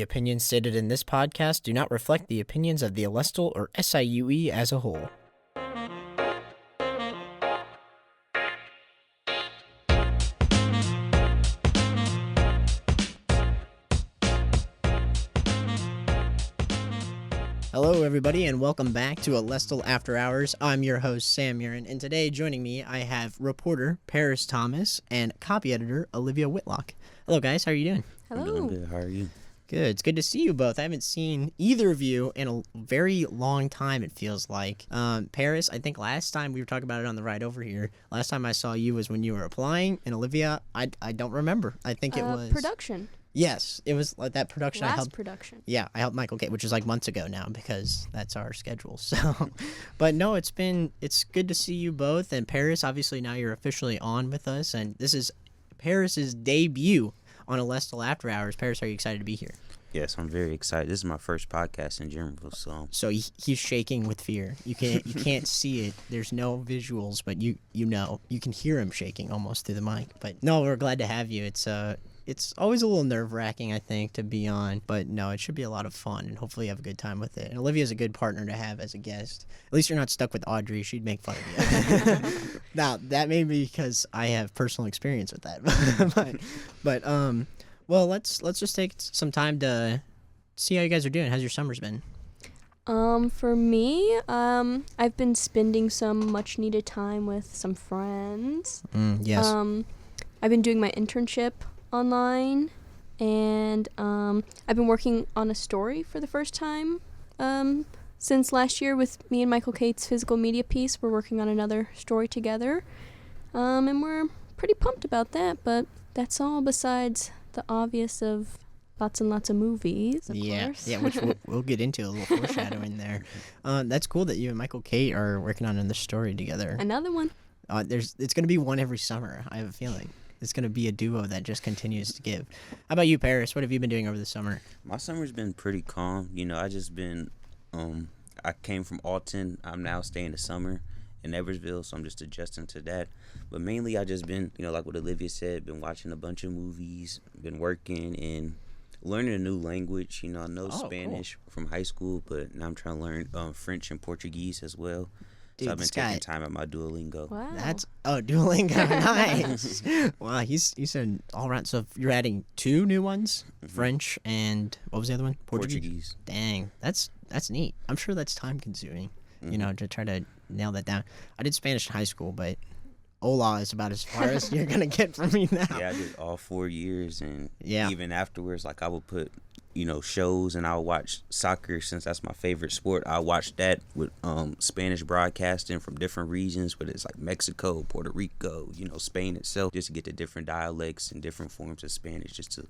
opinions stated in this podcast do not reflect the opinions of the Alestle or SIUE as a whole. Hello, everybody, and welcome back to Alestle After Hours. I'm your host, Sam Muren, and today joining me, I have reporter Paris Thomas and copy editor Olivia Whitlock. Hello, guys. How are you doing? Hello. I'm doing good. How are you? Good. It's good to see you both. I haven't seen either of you in a very long time, it feels like. Paris, I think last time we were talking about it on the ride over here. Last time I saw you was when you were applying, and Olivia, I don't remember. I think it was production. Yes, it was like that production. Production. Yeah, I helped Michael Kate, which is like months ago now because that's our schedule. So, but no, it's good to see you both. And Paris, obviously now you're officially on with us, and this is Paris's debut on Alestle After Hours. Paris, are you excited to be here? Yes, I'm very excited. This is my first podcast in general, So he's shaking with fear. You can't see it. There's no visuals, but you know you can hear him shaking almost through the mic. But no, we're glad to have you. It's always a little nerve-wracking, I think, to be on. But no, it should be a lot of fun, and hopefully you have a good time with it. And Olivia's a good partner to have as a guest. At least you're not stuck with Audrey. She'd make fun of you. Now, that may be because I have personal experience with that. Well, let's just take some time to see how you guys are doing. How's your summers been? For me, I've been spending some much-needed time with some friends. Yes. I've been doing my internship online, and I've been working on a story for the first time since last year with me and Michael Kate's physical media piece. We're working on another story together, and we're pretty pumped about that, but that's all besides the obvious of lots and lots of movies, of course. Yeah, which we'll get into a little foreshadowing there. That's cool that you and Michael Kate are working on another story together. Another one. It's going to be one every summer, I have a feeling. It's going to be a duo that just continues to give. How about you, Paris? What have you been doing over the summer? My summer's been pretty calm. I just been, I came from Alton. I'm now staying the summer in Eversville, so I'm just adjusting to that. But mainly I just been, like what Olivia said, been watching a bunch of movies, been working and learning a new language. I know Spanish from high school, but now I'm trying to learn French and Portuguese as well. Dude, so I've been taking time at my Duolingo. Wow. Duolingo, nice. Wow, he's an all-around. So you're adding two new ones, French and what was the other one? Portuguese. Dang, that's neat. I'm sure that's time-consuming, to try to nail that down. I did Spanish in high school, but hola is about as far as you're going to get from me now. Yeah, I did all 4 years, and yeah. Even afterwards, I would put shows, and I'll watch soccer since that's my favorite sport. I watch that with Spanish broadcasting from different regions, whether it's like Mexico, Puerto Rico, Spain itself, just to get the different dialects and different forms of Spanish, just so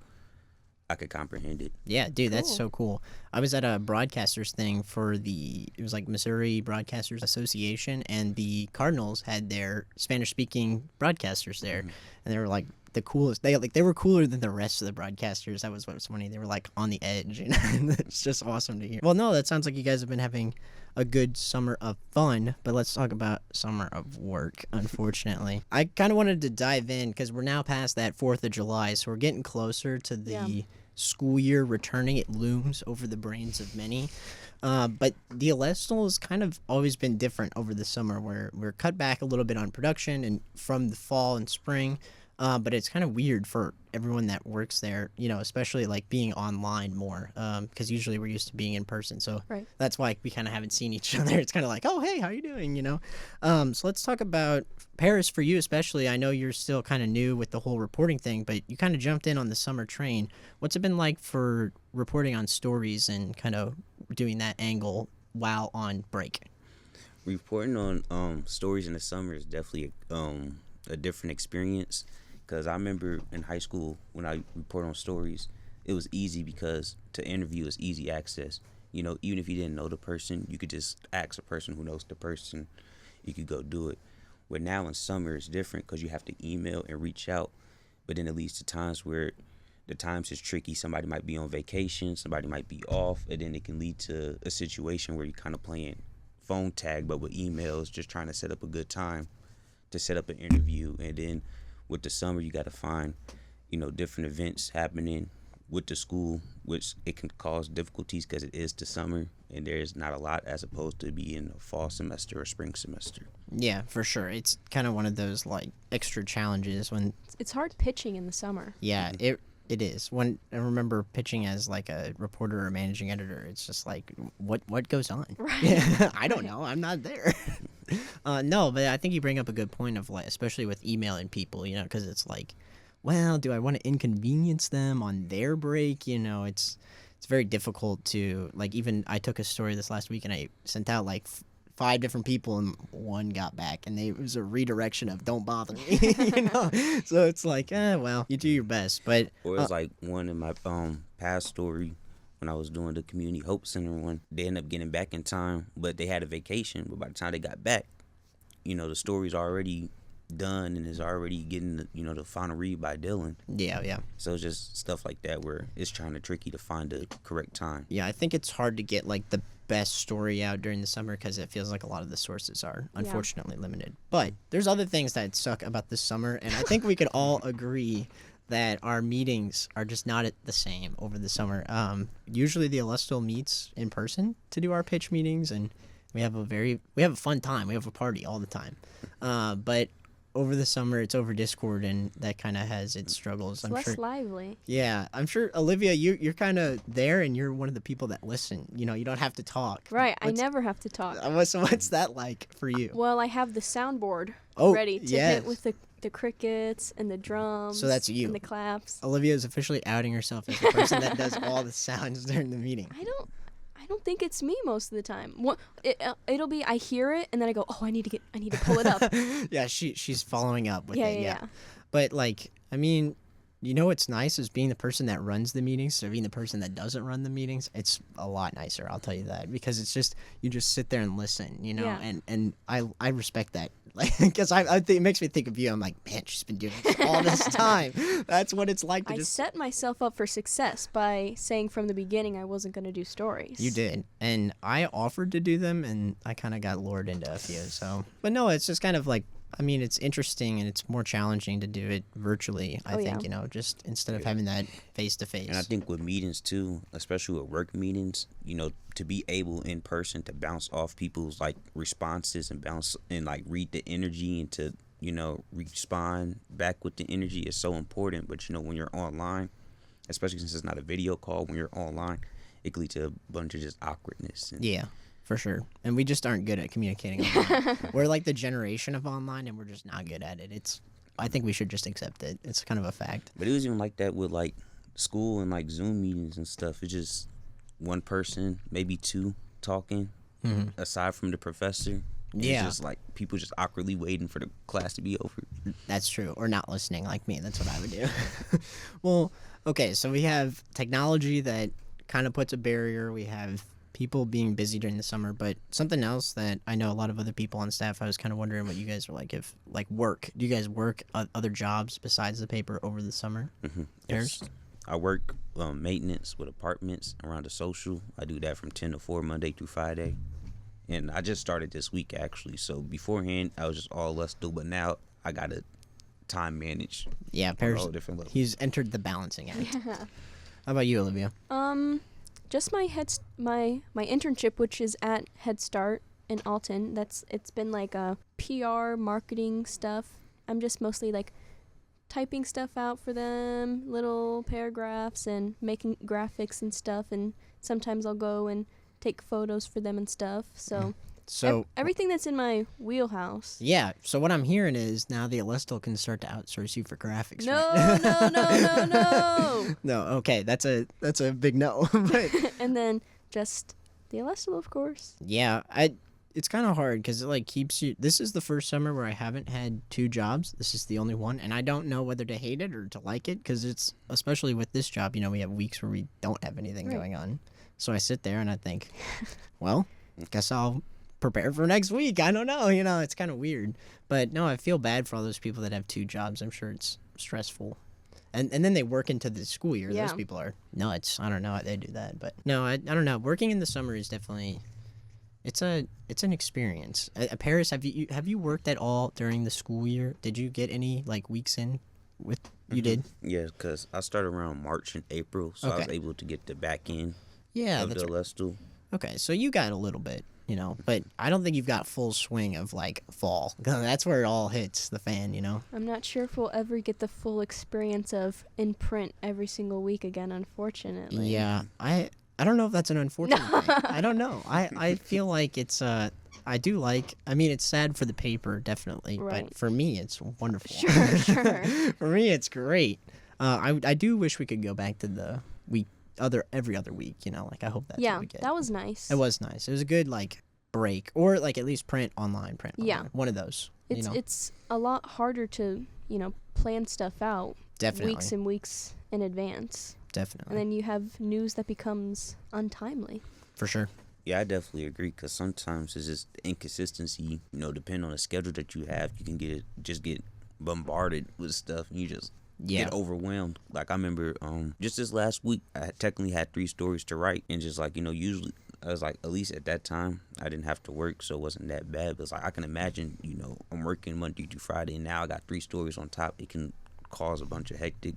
I could comprehend it. Yeah, dude, that's so cool. I was at a broadcasters thing for it was like Missouri Broadcasters Association, and the Cardinals had their Spanish-speaking broadcasters there, and they were like the coolest. They were cooler than the rest of the broadcasters. That was what was funny. They were like on the edge, it's just awesome to hear. Well, no, that sounds like you guys have been having a good summer of fun, but let's talk about summer of work, unfortunately. I kind of wanted to dive in because we're now past that 4th of July, so we're getting closer to the school year returning. It looms over the brains of many. But the Alestle has kind of always been different over the summer, where we're cut back a little bit on production and from the fall and spring. But it's kind of weird for everyone that works there, especially like being online more, because usually we're used to being in person. So That's why we kind of haven't seen each other. It's kind of like, oh, hey, how you doing, So let's talk about Paris for you especially. I know you're still kind of new with the whole reporting thing, but you kind of jumped in on the summer train. What's it been like for reporting on stories and kind of doing that angle while on break? Reporting on stories in the summer is definitely a different experience. Because I remember in high school when I report on stories, it was easy because to interview is easy access. Even if you didn't know the person, you could just ask a person who knows the person. You could go do it. But now in summer, it's different because you have to email and reach out. But then it leads to times where the times is tricky. Somebody might be on vacation, somebody might be off, and then it can lead to a situation where you're kind of playing phone tag, but with emails, just trying to set up a good time to set up an interview. And then with the summer, you got to find, different events happening, with the school, which it can cause difficulties because it is the summer and there's not a lot as opposed to be in the fall semester or spring semester. Yeah, for sure. It's kind of one of those like extra challenges when. It's hard pitching in the summer. Yeah, it is. When I remember pitching as like a reporter or managing editor, it's just like, what goes on? Right. I don't know. I'm not there. No, but I think you bring up a good point of like, especially with emailing people, because it's like, well, do I want to inconvenience them on their break? It's very difficult to, like, even I took a story this last week and I sent out like 5 different people and one got back and it was a redirection of don't bother me. So it's like, well, you do your best. But or it's like one in my past story when I was doing the community hope center one, they ended up getting back in time, but they had a vacation. But by the time they got back, the story's already done and is already getting the final read by Dylan. Yeah. So it's just stuff like that where it's trying to tricky to find the correct time. Yeah, I think it's hard to get like the best story out during the summer because it feels like a lot of the sources are unfortunately limited. But there's other things that suck about this summer, and I think we could all agree that our meetings are just not the same over the summer. Usually the Alestle meets in person to do our pitch meetings, and we have a fun time. We have a party all the time. But over the summer, it's over Discord, and that kind of has its struggles. It's less lively. Yeah, I'm sure, Olivia, you're kind of there, and you're one of the people that listen. You don't have to talk. Right, I never have to talk. What's that like for you? Well, I have the soundboard ready to hit with the crickets and the drums. So that's you. And the claps. Olivia is officially outing herself as the person that does all the sounds during the meeting. I don't think it's me most of the time. It'll be I hear it and then I go, I need to pull it up. Yeah, she's following up with it. Yeah. But like, I mean, what's nice is being the person that runs the meetings, so being the person that doesn't run the meetings, it's a lot nicer, I'll tell you that, because it's just you just sit there and listen, and I respect that. Like, because I think it makes me think of you. I'm like, man, she's been doing this all this time. That's what it's like to I set myself up for success by saying from the beginning I wasn't going to do stories. You did, and I offered to do them, and I kind of got lured into a few. So, but no, it's just kind of like, I mean, it's interesting and it's more challenging to do it virtually. I think, just instead of having that face to face. And I think with meetings too, especially with work meetings, to be able in person to bounce off people's like responses and bounce and like read the energy and to respond back with the energy is so important. But when you're online, especially since it's not a video call, when you're online, it can lead to a bunch of just awkwardness. Yeah. For sure. And we just aren't good at communicating online. We're like the generation of online, and we're just not good at it. I think we should just accept it. It's kind of a fact. But it was even like that with like school and like Zoom meetings and stuff. It's just one person, maybe 2 talking, aside from the professor. Yeah. It's just like people just awkwardly waiting for the class to be over. That's true. Or not listening like me. That's what I would do. Well, okay, so we have technology that kind of puts a barrier. We have people being busy during the summer, but something else that I know a lot of other people on staff, I was kind of wondering what you guys are like, if like work. Do you guys work other jobs besides the paper over the summer? Yes. I work maintenance with apartments around the social. I do that from 10 to 4 Monday through Friday. And I just started this week actually. So beforehand I was just all Alestle, but now I got to time manage. Yeah, he's entered the balancing act. Yeah. How about you, Olivia? Just my internship, which is at Head Start in Alton. It's been like a PR marketing stuff. I'm just mostly like typing stuff out for them, little paragraphs, and making graphics and stuff. And sometimes I'll go and take photos for them and stuff. So everything that's in my wheelhouse. Yeah. So what I'm hearing is now the Alestle can start to outsource you for graphics. No. No. Okay. That's a big no. But and then just the Alestle, of course. Yeah. It's kind of hard because it like keeps you. This is the first summer where I haven't had 2 jobs. This is the only one, and I don't know whether to hate it or to like it because it's, especially with this job, we have weeks where we don't have anything going on. So I sit there and I think, well, I guess I'll prepare for next week. I don't know. It's kind of weird. But no, I feel bad for all those people that have 2 jobs. I'm sure it's stressful. And then they work into the school year. Yeah. Those people are nuts. I don't know how they do that. But no, I don't know. Working in the summer is definitely, it's an experience. Paris, have you worked at all during the school year? Did you get any like weeks in with you did? Yeah, because I started around March and April, so I was Okay. able to get the back end Yeah, of that's the right. Alestle. Okay, so you got a little bit, but I don't think you've got full swing of like fall. That's where it all hits the fan. I'm not sure if we'll ever get the full experience of in print every single week again, unfortunately. Yeah, I don't know if that's an unfortunate thing. I don't know. I feel like it's I do like. I mean, it's sad for the paper, definitely, Right. but for me, it's wonderful. Sure. For me, it's great. I do wish we could go back to the every other week. Like I hope that's Yeah, what we get. that was nice. It was nice. It was a good like break, or like at least print online. Yeah. One of those. It's a lot harder to, plan stuff out Definitely. weeks and weeks in advance. Definitely. And then you have news that becomes untimely. For sure. Yeah, I definitely agree, because sometimes it's just inconsistency, depending on the schedule that you have, you can get bombarded with stuff, and you just get overwhelmed. Like I remember just this last week, I technically had 3 stories to write, and just like, usually I was like, at least at that time I didn't have to work, so it wasn't that bad. But it's like I can imagine, I'm working Monday through Friday, and now I got 3 stories on top. It can cause a bunch of hectic.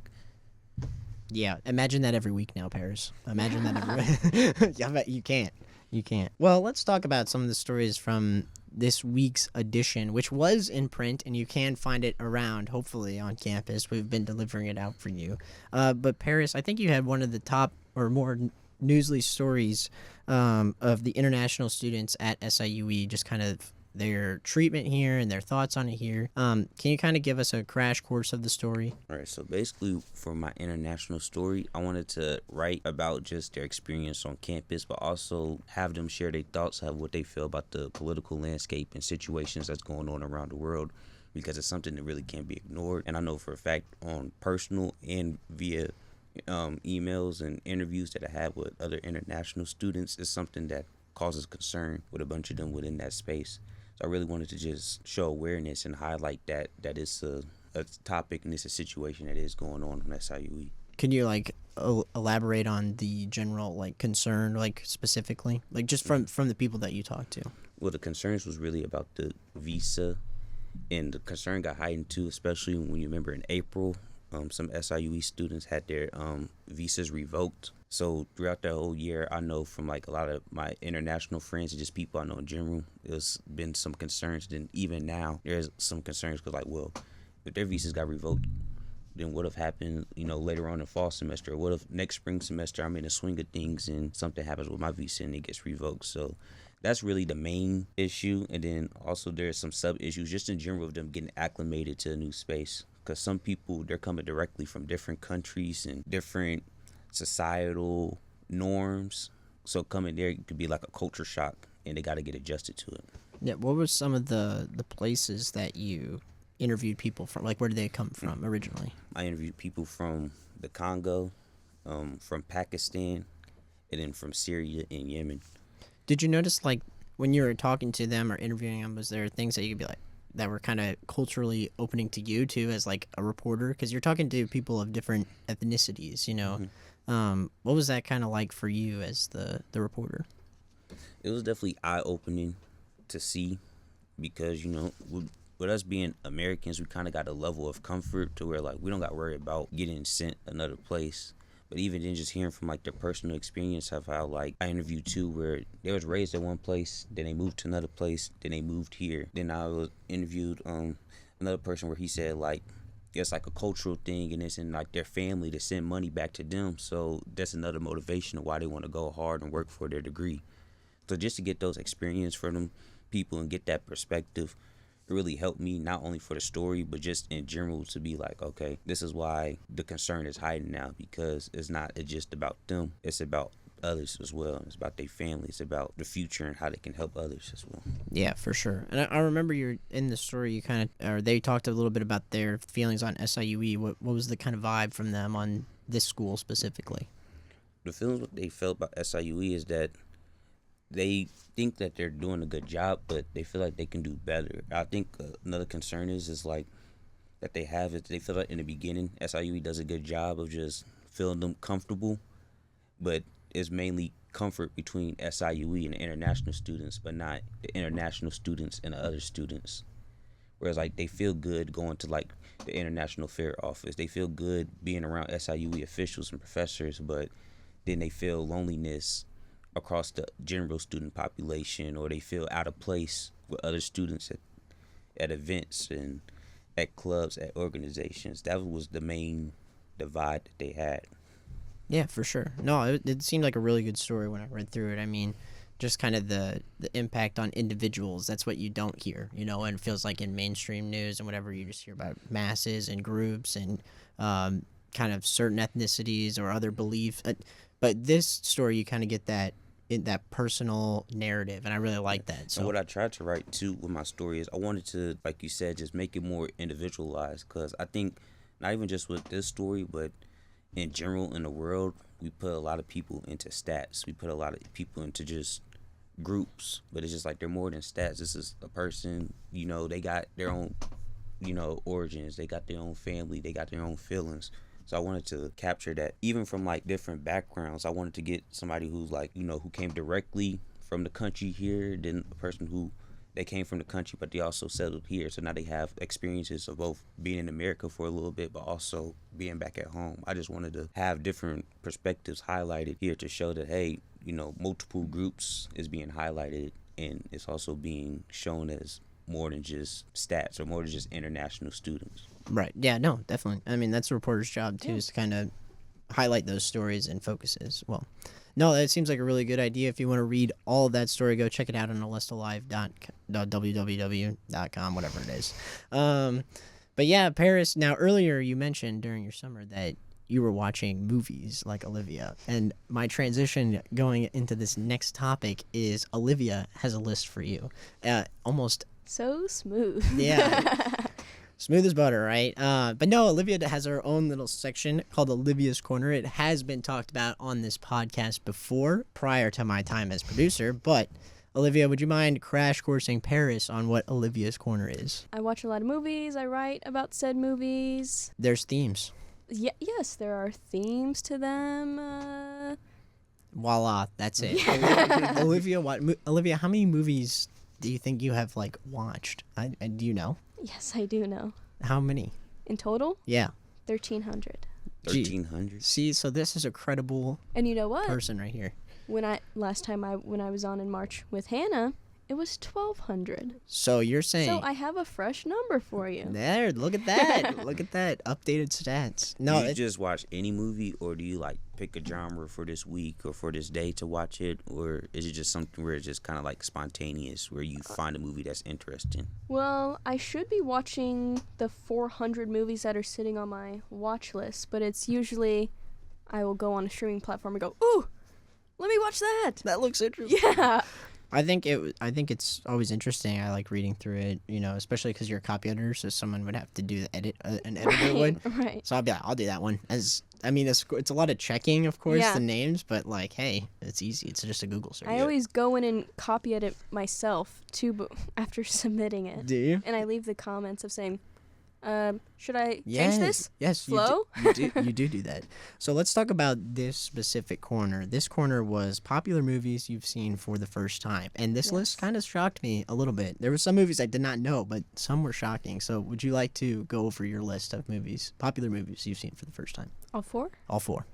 Yeah, imagine that every week now, Paris. Imagine that every Yeah, but you can't. You can't. Well, let's talk about some of the stories from this week's edition, which was in print, and you can find it around, hopefully, on campus. We've been delivering it out for you. But Paris, I think you had one of the top or more newsly stories of the international students at SIUE, just kind of their treatment here and their thoughts on it here. Can you kind of give us a crash course of the story? All right, so basically for my international story, I wanted to write about just their experience on campus, but also have them share their thoughts, have what they feel about the political landscape and situations that's going on around the world, because it's something that really can't be ignored. And I know for a fact, on personal and via emails and interviews that I had with other international students, it's something that causes concern with a bunch of them within that space. So I really wanted to just show awareness and highlight that it's a topic and it's a situation that is going on SIUE. Can you elaborate on the general concern specifically, just from the people that you talked to? Well, the concerns was really about the visa, and the concern got heightened too, especially when you remember in April, some SIUE students had their visas revoked. So throughout that whole year, I know from a lot of my international friends and just people I know in general, there's been some concerns. Then even now, there's some concerns because if their visas got revoked, then what have happened, later on in fall semester? Or what if next spring semester I'm in the swing of things and something happens with my visa and it gets revoked? So that's really the main issue. And then also there's some sub issues just in general of them getting acclimated to a new space. Because some people, they're coming directly from different countries and different societal norms. So coming there could be like a culture shock, and they got to get adjusted to it. Yeah, what were some of the places that you interviewed people from? Where did they come from originally? I interviewed people from the Congo, from Pakistan, and then from Syria and Yemen. Did you notice, when you were talking to them or interviewing them, was there things that you could be that were kind of culturally opening to you too as a reporter? Because you're talking to people of different ethnicities, Mm-hmm. What was that kind of like for you as the reporter? It was definitely eye-opening to see, because with us being Americans, we kind of got a level of comfort to where we don't got to worry about getting sent another place. But even then, just hearing from their personal experience of how I interviewed too, where they was raised at one place, then they moved to another place, then they moved here. Then I was interviewed another person where he said it's a cultural thing, and it's in their family to send money back to them. So that's another motivation of why they want to go hard and work for their degree. So just to get those experience from them people and get that perspective, it really helped me, not only for the story, but just in general to be okay, this is why the concern is heightened now, because it's just about them. It's about others as well. It's about their family. It's about the future and how they can help others as well. Yeah, for sure. And I remember you're in the story, they talked a little bit about their feelings on SIUE. What was the kind of vibe from them on this school specifically? The feelings what they felt about SIUE is that they think that they're doing a good job, but they feel like they can do better. I think another concern is that they have is they feel like in the beginning SIUE does a good job of just feeling them comfortable, but it's mainly comfort between SIUE and the international students, but not the international students and the other students. Whereas like they feel good going to like the International Fair office. They feel good being around SIUE officials and professors, but then they feel loneliness across the general student population, or they feel out of place with other students at events and at clubs, at organizations. That was the main divide that they had. Yeah, for sure. No, it seemed like a really good story when I read through it. I mean, just kind of the impact on individuals. That's what you don't hear, and it feels like in mainstream news and whatever, you just hear about masses and groups and kind of certain ethnicities or other beliefs. But this story, you kind of get that personal narrative, and I really like that. So and what I tried to write too with my story is I wanted to, like you said, just make it more individualized, because I think not even just with this story, but in general in the world, we put a lot of people into stats. We put a lot of people into just groups, but it's just like they're more than stats. This is a person, they got their own, origins. They got their own family. They got their own feelings. So I wanted to capture that, even from like different backgrounds. I wanted to get somebody who's like, who came directly from the country here, then a person who they came from the country, but they also settled here. So now they have experiences of both being in America for a little bit, but also being back at home. I just wanted to have different perspectives highlighted here to show that, hey, multiple groups is being highlighted, and it's also being shown as more than just stats or more than just international students. Right. Yeah, no, definitely. I mean, that's a reporter's job, too, is to kind of highlight those stories and focuses. Well, no, that seems like a really good idea. If you want to read all of that story, go check it out on alestlelive.www.com, whatever it is. But yeah, Paris, now earlier you mentioned during your summer that you were watching movies like Olivia. And my transition going into this next topic is Olivia has a list for you. Almost... So smooth. Yeah. Smooth as butter, right? But no, Olivia has her own little section called Olivia's Corner. It has been talked about on this podcast before, prior to my time as producer. But, Olivia, would you mind crash coursing Paris on what Olivia's Corner is? I watch a lot of movies. I write about said movies. There's themes. Yes, there are themes to them. Voila, that's it. Yeah. Olivia, how many movies do you think you have, watched? Do you know? Yes, I do know. How many? In total? Yeah. 1,300. 1,300? See, so this is a credible and you know what? person right here. When I was on in March with Hannah, it was 1,200. So you're saying... So I have a fresh number for you. There, look at that. Look at that. Updated stats. No, do you just watch any movie, or do you pick a genre for this week or for this day to watch it, or is it just something where it's just kind of spontaneous, where you find a movie that's interesting? Well, I should be watching the 400 movies that are sitting on my watch list, but it's usually I will go on a streaming platform and go, ooh, let me watch that. That looks interesting. Yeah. I think it's always interesting. I like reading through it, especially because you're a copy editor, so someone would have to do the edit. An editor would. Right. So I'll be like, I'll do that one. It's a lot of checking, of course, the names, but hey, it's easy. It's just a Google search. I always go in and copy edit myself too, after submitting it. Do you? And I leave the comments of saying, should I change this? Yes. Flow? You do that. So let's talk about this specific corner. This corner was popular movies you've seen for the first time. And this list kind of shocked me a little bit. There were some movies I did not know, but some were shocking. So would you like to go over your list of popular movies you've seen for the first time? All four? All four.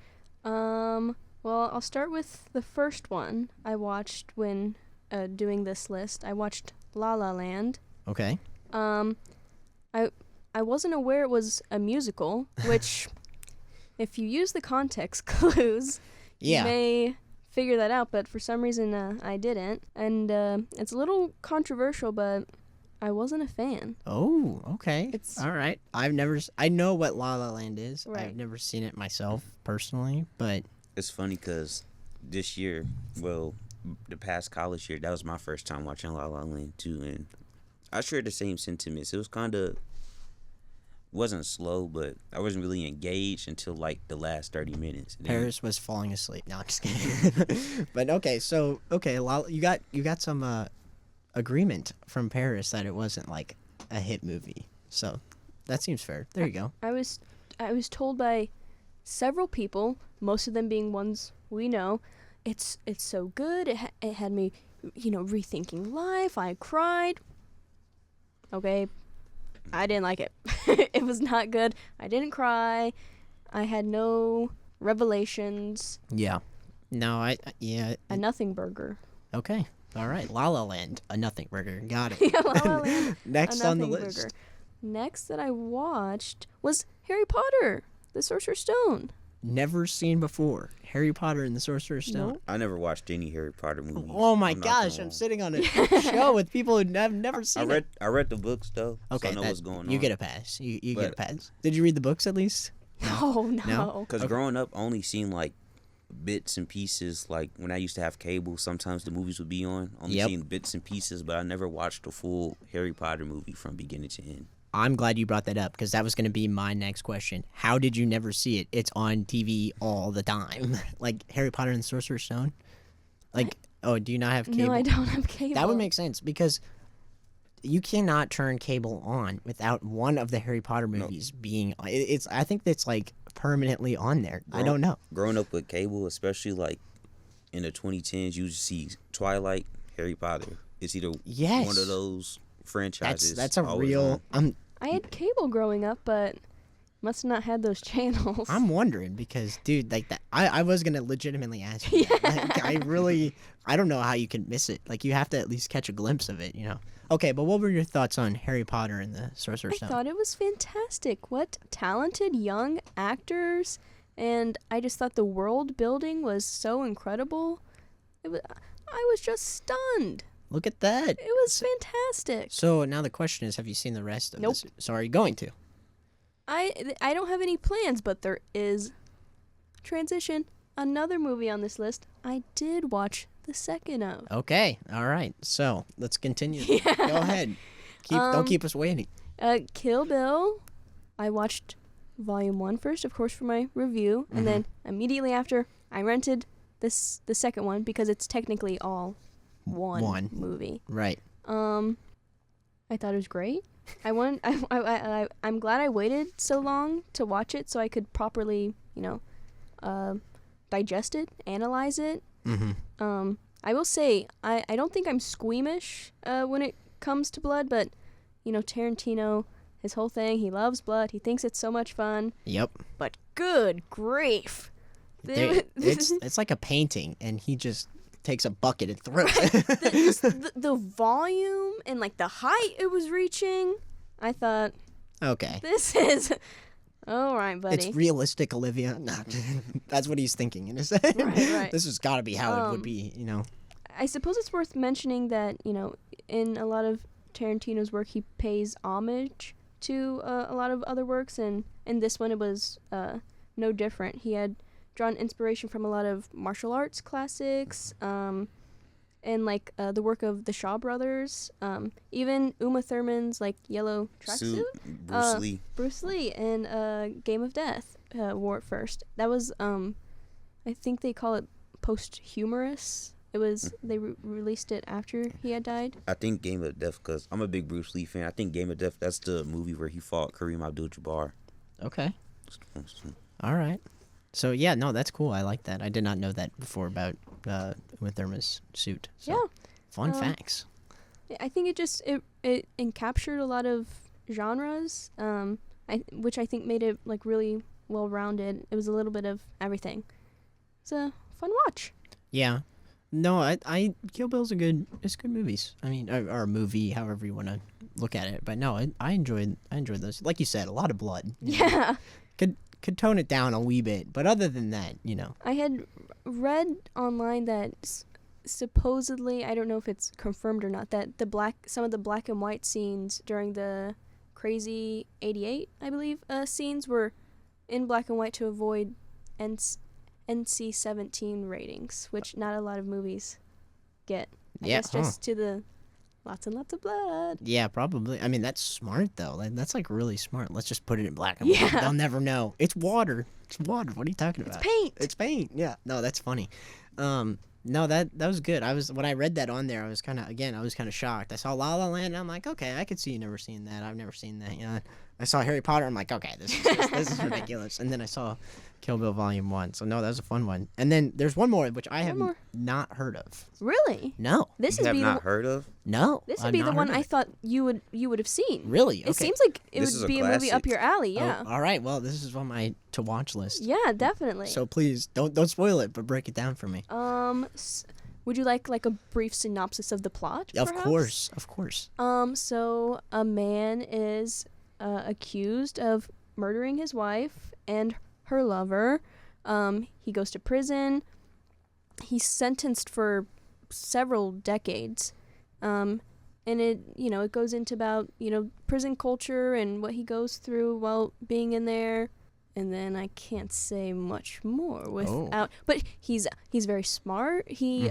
Well, I'll start with the first one I watched when doing this list. I watched La La Land. Okay. I wasn't aware it was a musical, which, if you use the context clues, you may figure that out, but for some reason I didn't. And it's a little controversial, but I wasn't a fan. Oh, okay. All right. I know what La La Land is. Right. I've never seen it myself personally, but... It's funny because this year, the past college year, that was my first time watching La La Land too, and I shared the same sentiments. It was wasn't slow, but I wasn't really engaged until the last 30 minutes. Paris was falling asleep. No, I'm just kidding. But you got some agreement from Paris that it wasn't a hit movie. So that seems fair. There you go. I was told by several people, most of them being ones we know, it's so good. It had me, rethinking life. I cried. Okay. I didn't like it. It was not good. I didn't cry. I had no revelations. Yeah. No, yeah. A nothing burger. Okay. All right. La La Land, a nothing burger. Got it. Yeah, La La Land, Next a on the nothing list. burger. Next that I watched was Harry Potter, the Sorcerer's Stone. Never seen before. Harry Potter and the Sorcerer's Stone. Nope. I never watched any Harry Potter movies. Oh my I'm not gosh, gonna I'm lie. sitting on a show with people who have never seen it. I read the books though. Okay, so I know what's going on. you get a pass. You get a But- pass. Did you read the books at least? No. No? Because growing up, I only seen like bits and pieces. Like when I used to have cable, sometimes the movies would be on. Only Yep. seen bits and pieces, but I never watched a full Harry Potter movie from beginning to end. I'm glad you brought that up because that was going to be my next question. How did you never see it? It's on TV all the time. Like Harry Potter and the Sorcerer's Stone? Like, oh, do you not have cable? No, I don't have cable. That would make sense because you cannot turn cable on without one of the Harry Potter movies being. I think that's like permanently on there. I don't know. Growing up with cable, especially like in the 2010s, you see Twilight, Harry Potter. It's either Yes. one of those franchises. That's a always real. on. I had cable growing up, but must not had those channels. I'm wondering because, dude, like that. I was gonna legitimately ask you. That. Like, I don't know how you can miss it. Like you have to at least catch a glimpse of it, you know. Okay, but what were your thoughts on Harry Potter and the Sorcerer's I Stone? thought it was fantastic. What talented young actors, and I just thought the world building was so incredible. I was just stunned. Look at that. It was fantastic. So now the question is, have you seen the rest of Nope. this? So are you going to? I don't have any plans, but there is transition. Another movie on this list I did watch the second of. Okay, all right. So let's continue. Yeah. Go ahead. Don't keep us waiting. Kill Bill. I watched Volume 1 first, of course, for my review, and then immediately after, I rented the second one because it's technically all one movie. Right. I thought it was great. I'm glad I waited so long to watch it so I could properly, digest it, analyze it. Mm-hmm. I will say I don't think I'm squeamish when it comes to blood, but Tarantino, his whole thing, he loves blood. He thinks it's so much fun. Yep. But good grief, It's like a painting, and he just takes a bucket and throws it. the volume and like the height it was reaching. I thought, Okay. this is all right, buddy. It's realistic, Olivia. No, that's what he's thinking in his head. Right. This has got to be how it would be, I suppose it's worth mentioning that, in a lot of Tarantino's work, he pays homage to a lot of other works, and in this one it was no different. He had drawn inspiration from a lot of martial arts classics, and like the work of the Shaw Brothers, even Uma Thurman's like yellow tracksuit. Bruce Lee in Game of Death wore it first. That was I think they call it posthumous. It was they released it after he had died. I think Game of Death, because I'm a big Bruce Lee fan. I think Game of Death, that's the movie where he fought Kareem Abdul-Jabbar. Okay. All right. So, yeah, no, that's cool. I like that. I did not know that before about Uma Thurman's suit. So, Yeah. Fun facts. I think it encaptured a lot of genres, which I think made it like really well rounded. It was a little bit of everything. It's a fun watch. Yeah. No, I Kill Bill's it's good movies. I mean, or a movie, however you want to look at it. But no, I enjoyed those. Like you said, a lot of blood. Yeah. Could tone it down a wee bit, but other than that, I had read online that supposedly, I don't know if it's confirmed or not, that some of the black and white scenes during the Crazy 88, I believe, scenes were in black and white to avoid NC-17 ratings, which not a lot of movies get. I guess just to the lots and lots of blood. Yeah, probably. I mean, that's smart, though. That's, like, really smart. Let's just put it in black and white. Yeah. They'll never know. It's water. It's water. What are you talking about? It's paint. It's paint. Yeah. No, that's funny. No, that was good. When I read that on there, I was kind of shocked. I saw La La Land, and I'm like, okay, I could see you never seen that. I've never seen that. I saw Harry Potter. I'm like, okay, this is ridiculous. And then I saw Kill Bill Volume 1. So, no, that was a fun one. And then there's one more, which I have not heard of. Really? No. This You is have be not the, heard of? No. This would be the one I thought you would have seen. Really? Okay. It seems like it This is would a be a movie up classic. your alley. Yeah. Oh, all right. Well, this is on my to-watch list. Yeah, definitely. So please, don't spoil it, but break it down for me. Would you like a brief synopsis of the plot? Of perhaps? course. So a man is accused of murdering his wife and her lover. He goes to prison. He's sentenced for several decades. And it goes into about, prison culture and what he goes through while being in there. And then I can't say much more without. But he's very smart. He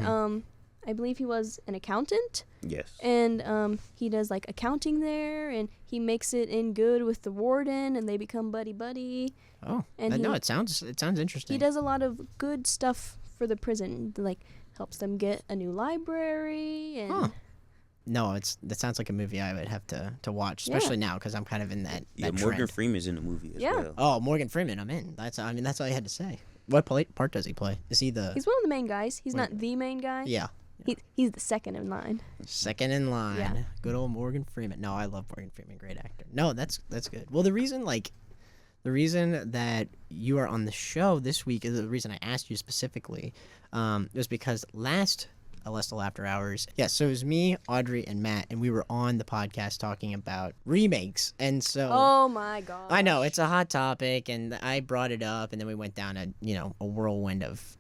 I believe he was an accountant. Yes. And he does accounting there, and he makes it in good with the warden, and they become buddy. Oh, And no, it sounds interesting. He does a lot of good stuff for the prison, helps them get a new library and. Huh. No, that sounds like a movie I would have to watch, especially now because I'm kind of in that Morgan trend. Freeman's in the movie as Yeah. well. Oh, Morgan Freeman, I'm in. That's all I had to say. What part does he play? Is he the He's one of the main guys. He's not the main guy. Yeah. He's the second in line. Second in line? Yeah. Good old Morgan Freeman. No, I love Morgan Freeman. Great actor. No, that's good. Well, the reason that you are on the show this week is the reason I asked you specifically, was because last Alestle After Hours. Yeah, so it was me, Audrey, and Matt, and we were on the podcast talking about remakes. And so Oh my god. I know it's a hot topic, and I brought it up, and then we went down a whirlwind of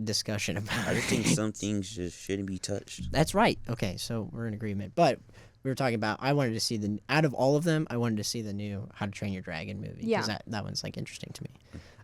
discussion about I it. just think some things just shouldn't be touched. That's right. Okay, so we're in agreement. But we were talking about I wanted to see out of all of them, I wanted to see the new How to Train Your Dragon movie. Yeah. Because that one's interesting to me.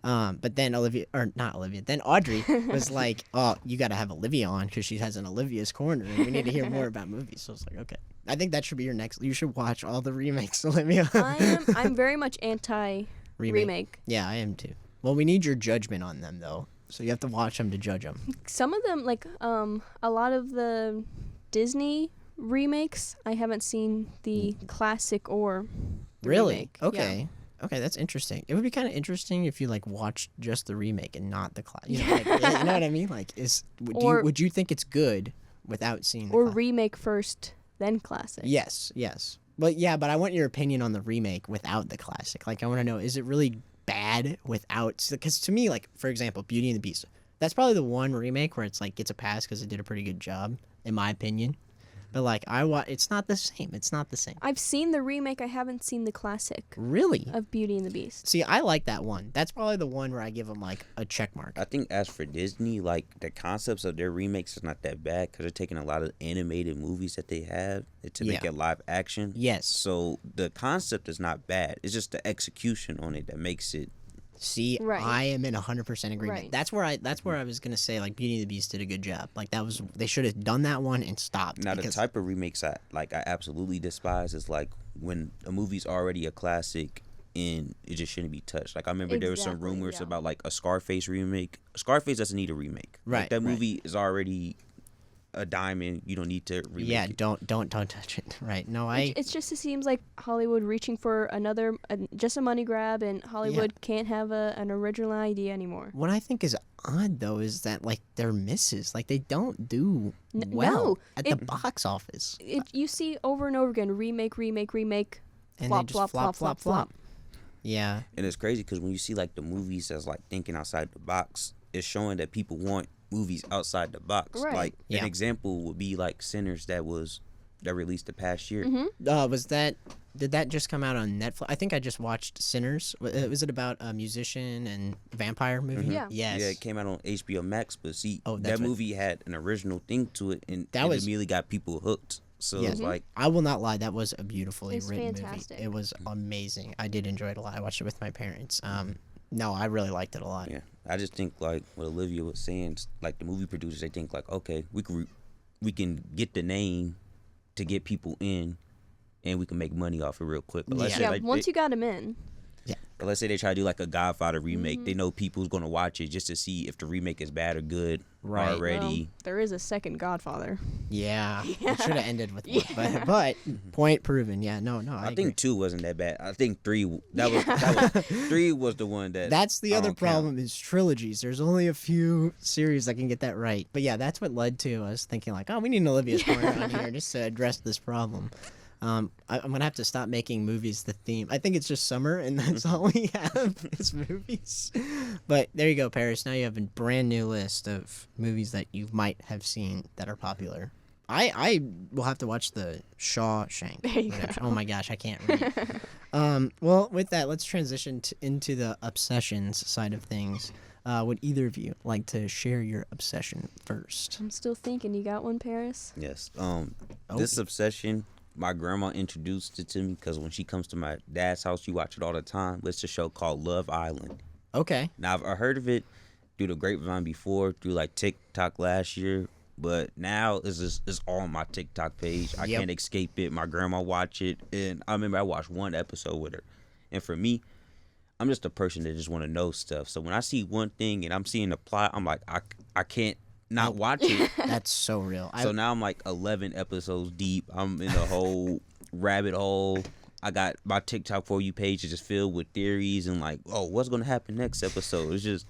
But then then Audrey was like, oh, you got to have Olivia on because she has an Olivia's Corner and we need to hear more about movies. So I was like, okay. I think that should be your next. You should watch all the remakes, Olivia. I'm very much anti-remake. Yeah, I am too. Well, we need your judgment on them, though. So you have to watch them to judge them. Some of them, a lot of the Disney remakes, I haven't seen the classic or the Really? remake. Okay. Yeah. Okay, that's interesting. It would be kind of interesting if you watched just the remake and not the classic. You know what I mean? Would you think it's good without seeing the Or classic? remake first, then classic. Yes. But I want your opinion on the remake without the classic. I want to know, is it really bad without? Because to me, for example, Beauty and the Beast, that's probably the one remake where it's gets a pass because it did a pretty good job, in my opinion. But it's not the same. It's not the same. I've seen the remake. I haven't seen the classic Really? of Beauty and the Beast. See, I like that one. That's probably the one where I give them a check mark. I think as for Disney, the concepts of their remakes is not that bad because they're taking a lot of animated movies that they have to make it live action. Yes. So the concept is not bad. It's just the execution on it that makes it. See, Right. I am in 100% agreement. Right. That's where I was gonna say Beauty and the Beast did a good job. They should have done that one and stopped. Now the type of remakes I absolutely despise is when a movie's already a classic and it just shouldn't be touched. I remember there were some Exactly, rumors yeah. about a Scarface remake. Scarface doesn't need a remake. Right, That right. movie is already a diamond. You don't need to remake yeah, it. don't touch it. Right? No, It just seems like Hollywood reaching for just a money grab, and Hollywood can't have an original idea anymore. What I think is odd though is that they're misses. They don't do well no, at the box office. You see over and over again, remake, And flop, they just flop. Yeah. And it's crazy because when you see the movies as thinking outside the box, it's showing that people want movies outside the box. Right. Yeah. An example would be Sinners that released the past year. Mm-hmm. Did that just come out on Netflix? I think I just watched Sinners. Was it about a musician and vampire movie? Yeah. Yes. Yeah, it came out on HBO Max, but see, Oh, that's that right. movie had an original thing to it, and That it was- immediately got people hooked. So Yeah. it's I will not lie, that was a beautifully It's written fantastic. movie. It was amazing. I did enjoy it a lot. I watched it with my parents. No, I really liked it a lot. yeah, I just think what Olivia was saying, the movie producers, they think okay, we can get the name to get people in, and we can make money off it real quick. But let's Yeah. say, Yeah, once you got them in. let's say they try to do like a Godfather remake. They know people's gonna watch it just to see if the remake is bad or good already. Well, there is a second Godfather. Yeah. It should have ended with one, but point proven. Yeah, no, I agree. think 2 wasn't that bad. I think 3 that was 3 was the one that. That's the I other don't count. problem is trilogies. There's only a few series that can get that right. But yeah, that's what led to us thinking like, oh, we need an Olivia's Corner on here just to address this problem. I'm gonna have to stop making movies the theme. I think it's just summer, and that's all we have is movies. But there you go, Paris. Now you have a brand new list of movies that you might have seen that are popular. I will have to watch the Shawshank. There you go. Oh my gosh, I can't read. Well, with that, let's transition into the obsessions side of things. Would either of you like to share your obsession first? I'm still thinking. You got one, Paris? Yes. This obsession, my grandma introduced it to me because when she comes to my dad's house, she watch it all the time. It's a show called Love Island. Okay. Now, I've heard of it through the grapevine before, through like TikTok last year, but now it's all on my TikTok page. I can't escape it. My grandma watch it, and I remember I watched one episode with her. And for me, I'm just a person that just want to know stuff. So when I see one thing and I'm seeing the plot, I'm like, I can't not watch it. That's so real. So now I'm like 11 episodes deep. I'm in the whole rabbit hole. I got my TikTok For You page is just filled with theories and like, oh, what's going to happen next episode? It's just...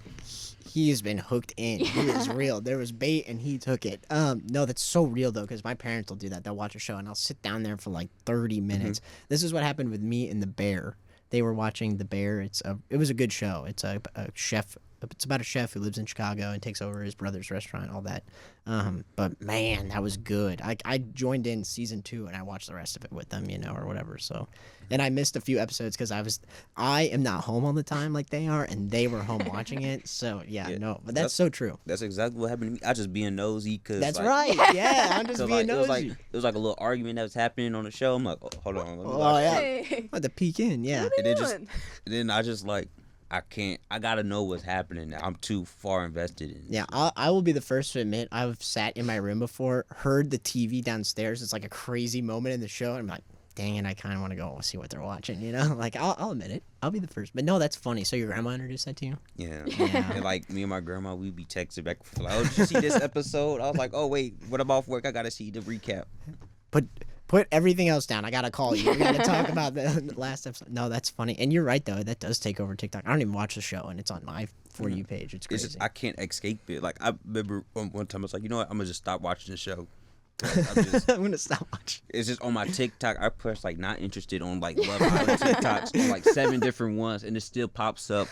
He's been hooked in. He is real. There was bait and he took it. No, that's so real though, because my parents will do that. They'll watch a show and I'll sit down there for like 30 minutes. This is what happened with me and The Bear. They were watching The Bear. It was a good show. It's a chef. It's about a chef who lives in Chicago and takes over his brother's restaurant, all that. But man, that was good. I joined in season 2 and I watched the rest of it with them, or whatever. So, and I missed a few episodes because I am not home all the time like they are, and they were home watching it. So but that's so true. That's exactly what happened to me. I just being nosy because that's right. Yeah, I'm just being nosy. It was like a little argument that was happening on the show. I'm like, oh, hold on. Yeah. I had to peek in. Yeah. What are you doing? Then I just like. I can't. I gotta know what's happening now. I'm too far invested in it. Yeah, I will be the first to admit I've sat in my room before, heard the TV downstairs. It's like a crazy moment in the show, and I'm like, dang it, I kind of want to go see what they're watching. Like I'll admit it. I'll be the first. But no, that's funny. So your grandma introduced that to you? Yeah. And like me and my grandma, we'd be texting back and forth. Like, oh, did you see this episode? I was like, oh wait, what I'm off work? I gotta see the recap. Put everything else down. I gotta call you. We gotta talk about the last episode. No, that's funny. And you're right though. That does take over TikTok. I don't even watch the show, and it's on my For You page. It's crazy. I can't escape it. Like I remember one time I was like, you know what? I'm gonna just stop watching the show. I'm gonna stop watching. It's just on my TikTok. I press like not interested on like Love Island TikToks on like 7 different ones, and it still pops up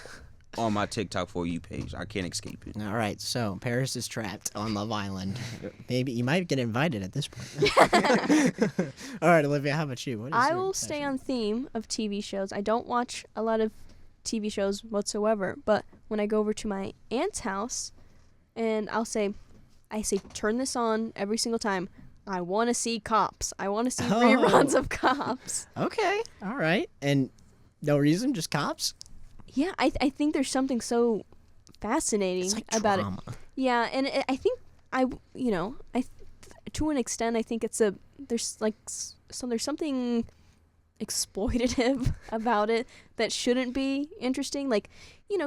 on my TikTok For You page. I can't escape it. All right, so Paris is trapped on Love Island. Maybe you might get invited at this point. All right, Olivia, how about you? I will stay on theme of TV shows. I don't watch a lot of TV shows whatsoever, but when I go over to my aunt's house, and I say, turn this on every single time. I want to see Cops. I want to see reruns of Cops. Okay, all right, and no reason, just Cops. Yeah, I think there's something so fascinating about drama. it. Yeah, and I think to an extent I think there's something exploitative about it that shouldn't be interesting. Like,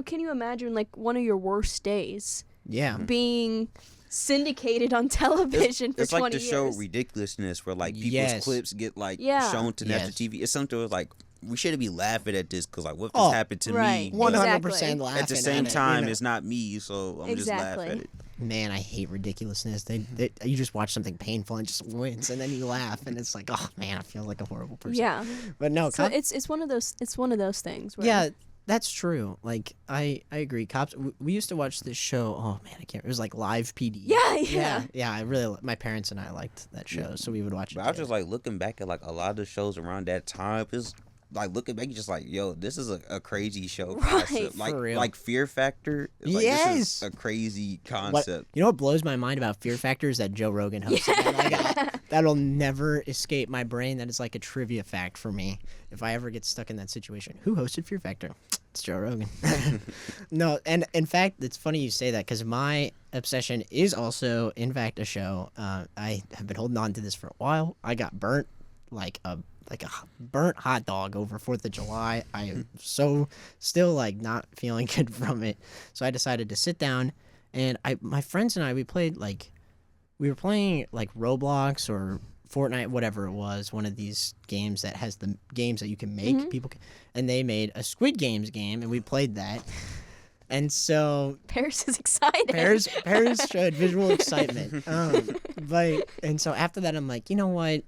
can you imagine like one of your worst days? Yeah. Being syndicated on television for 20 years. It's like the show Ridiculousness, where like people's clips get like shown to national TV. It's something where like we shouldn't be laughing at this because like what if this happened to me? 100% laughing at the same time. It's not me, so I'm just laughing at it. Man, I hate ridiculousness. You just watch something painful and just wins, and then you laugh, and it's like, oh man, I feel like a horrible person. Yeah, but no, so it's one of those things. Where yeah, that's true. Like I agree. Cops. We used to watch this show. Oh man, I can't. It was like Live PD. Yeah. I really. My parents and I liked that show, so we would watch it. But I was just like looking back at like a lot of the shows around that time. It's like looking back, you're just like, yo, this is a crazy show concept. Right, for real. Like Fear Factor. Like, yes, this is a crazy concept. What blows my mind about Fear Factor is that Joe Rogan hosts it. That'll never escape my brain. That is like a trivia fact for me. If I ever get stuck in that situation, who hosted Fear Factor? It's Joe Rogan. No, and in fact, it's funny you say that because my obsession is also, in fact, a show. I have been holding on to this for a while. I got burnt like a burnt hot dog over 4th of July. I am so still like not feeling good from it. So I decided to sit down, and my friends and I, we were playing like Roblox or Fortnite, whatever it was, one of these games that has the games that you can make. And they made a Squid Games game, and we played that. And so Paris is excited. Paris showed visual excitement. And so after that, I'm like, you know what?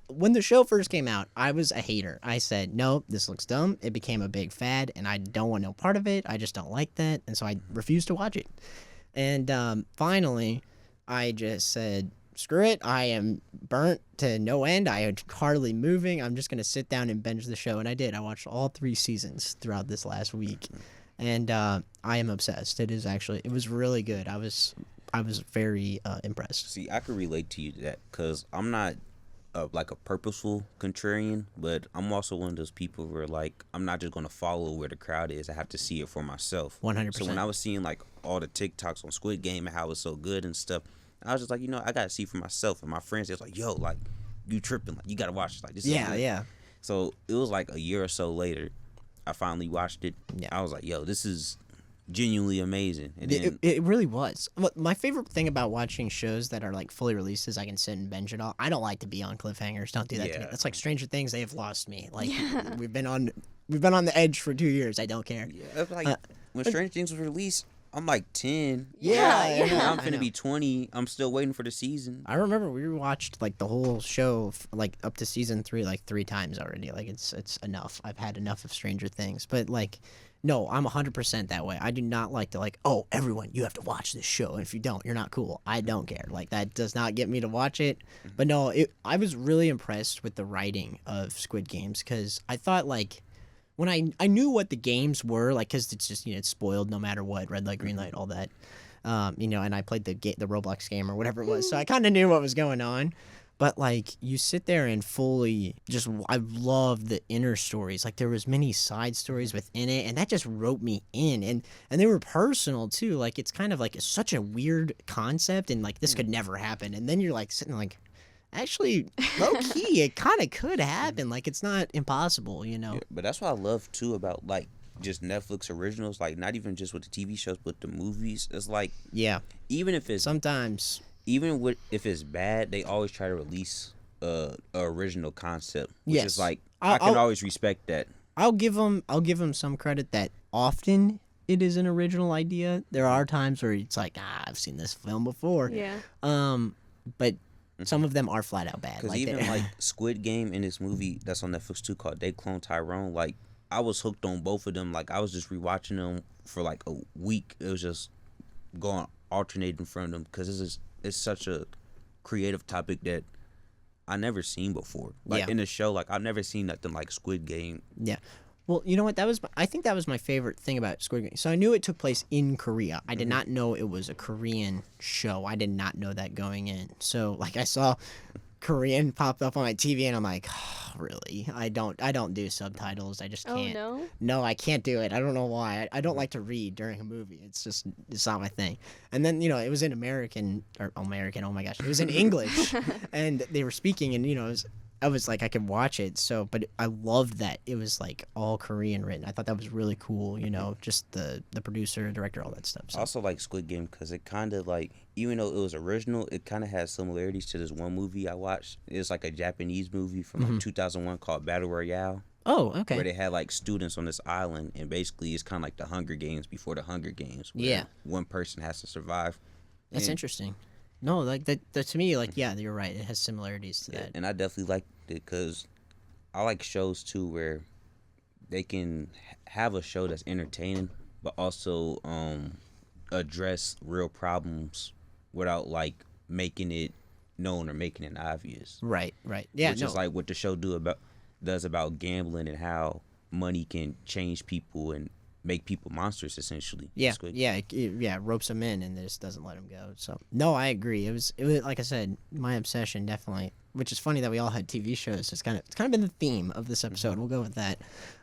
When the show first came out, I was a hater. I said, no, this looks dumb. It became a big fad, and I don't want no part of it. I just don't like that, and so I refused to watch it. And finally, I just said, screw it. I am burnt to no end. I am hardly moving. I'm just gonna sit down and binge the show, and I did. I watched all 3 seasons throughout this last week. And I am obsessed. It was really good. I was very impressed. See, I could relate to you to that because I'm not like a purposeful contrarian, but I'm also one of those people where like I'm not just gonna follow where the crowd is. I have to see it for myself. 100%. So when I was seeing like all the TikToks on Squid Game and how it was so good and stuff, I was just like, I gotta see for myself. And my friends, they was like, yo, like you tripping? Like you gotta watch it. Like this. Yeah. So it was like a year or so later, I finally watched it. Yeah. I was like, yo, this is genuinely amazing. And then, it really was. My favorite thing about watching shows that are like fully released is I can sit and binge it all. I don't like to be on cliffhangers. Don't do that to me. That's like Stranger Things. They have lost me. Like we've been on the edge for 2 years. I don't care. Yeah, like when Stranger Things was released, I'm like 10. Yeah. I'm finna be 20. I'm still waiting for the season. I remember we watched like the whole show like up to season 3 like 3 times already. Like it's enough. I've had enough of Stranger Things. But like, no, I'm 100% that way. I do not like to like, oh, everyone, you have to watch this show. And if you don't, you're not cool. I don't care. Like that does not get me to watch it. But no, I was really impressed with the writing of Squid Games because I thought like, when I knew what the games were, like, because it's just, it's spoiled no matter what, red light, green light, all that, and I played the Roblox game or whatever it was, so I kind of knew what was going on. But, like, you sit there and fully I love the inner stories. Like, there was many side stories within it, and that just roped me in. And they were personal, too. Like, it's kind of, like, it's such a weird concept, and, like, this could never happen. And then you're, like, sitting like, actually, low-key, it kind of could happen. Like, it's not impossible, Yeah, but that's what I love, too, about, like, just Netflix originals. Like, not even just with the TV shows, but the movies. It's like... Yeah. Even if it's... Sometimes... Even if it's bad, they always try to release a original concept. Which is, like, I can always respect that. I'll give them some credit that often it is an original idea. There are times where it's like, I've seen this film before. Yeah. But... Some of them are flat out bad. Because even like Squid Game in this movie that's on Netflix too called They Clone Tyrone, like I was hooked on both of them. Like I was just rewatching them for like a week. It was just going alternating from them because it's such a creative topic that I never seen before. Like in the show, like I've never seen nothing like Squid Game. Yeah. Well, you know what? I think that was my favorite thing about Squid Game. So I knew it took place in Korea. I did not know it was a Korean show. I did not know that going in. So like I saw Korean popped up on my TV, and I'm like, oh, really? I don't do subtitles. I just can't. Oh no. No, I can't do it. I don't know why. I don't like to read during a movie. It's not my thing. And then it was in American. Oh my gosh, it was in English, and they were speaking, and I was like, I could watch it. So, but I loved that it was like all Korean written. I thought that was really cool. Just the producer, director, all that stuff. So. I also like Squid Game because it kind of like, even though it was original, it kind of has similarities to this one movie I watched. It's like a Japanese movie from like 2001 called Battle Royale. Oh, okay. Where they had like students on this island, and basically it's kind of like the Hunger Games before the Hunger Games. Where one person has to survive. That's interesting. No, like that to me, like, yeah, you're right. It has similarities to that. And I definitely liked it because I like shows too where they can have a show that's entertaining, but also address real problems without like making it known or making it obvious. Right. Yeah. Which is like what the show does about gambling and how money can change people and make people monsters, essentially. Yeah, it ropes them in and just doesn't let them go. So no, I agree. It was like I said, my obsession definitely. Which is funny that we all had TV shows. It's kind of been the theme of this episode. We'll go with that.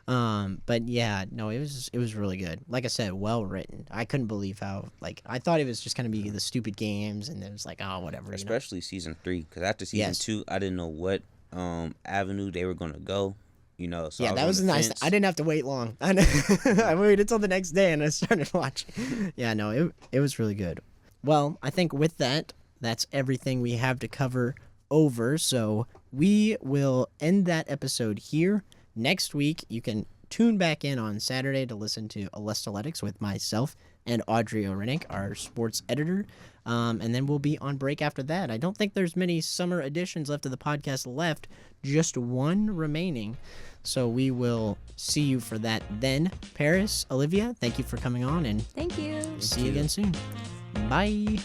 But yeah, no, it was really good. Like I said, well written. I couldn't believe how I thought it was just gonna be the stupid games, and it was like, oh, whatever. Especially season 3, because after season 2, I didn't know what avenue they were gonna go. You know, so Yeah, I that was on the nice. fence. I didn't have to wait long. I waited until the next day and I started watching. Yeah, no, it was really good. Well, I think with that, that's everything we have to cover over. So we will end that episode here. Next week, you can tune back in on Saturday to listen to Alestletics with myself and Audrey Orenick, our sports editor. And then we'll be on break after that. I don't think there's many summer editions left of the podcast left, just one remaining. So we will see you for that then. Paris, Olivia, thank you for coming on, and Thank you. see you again soon. Bye.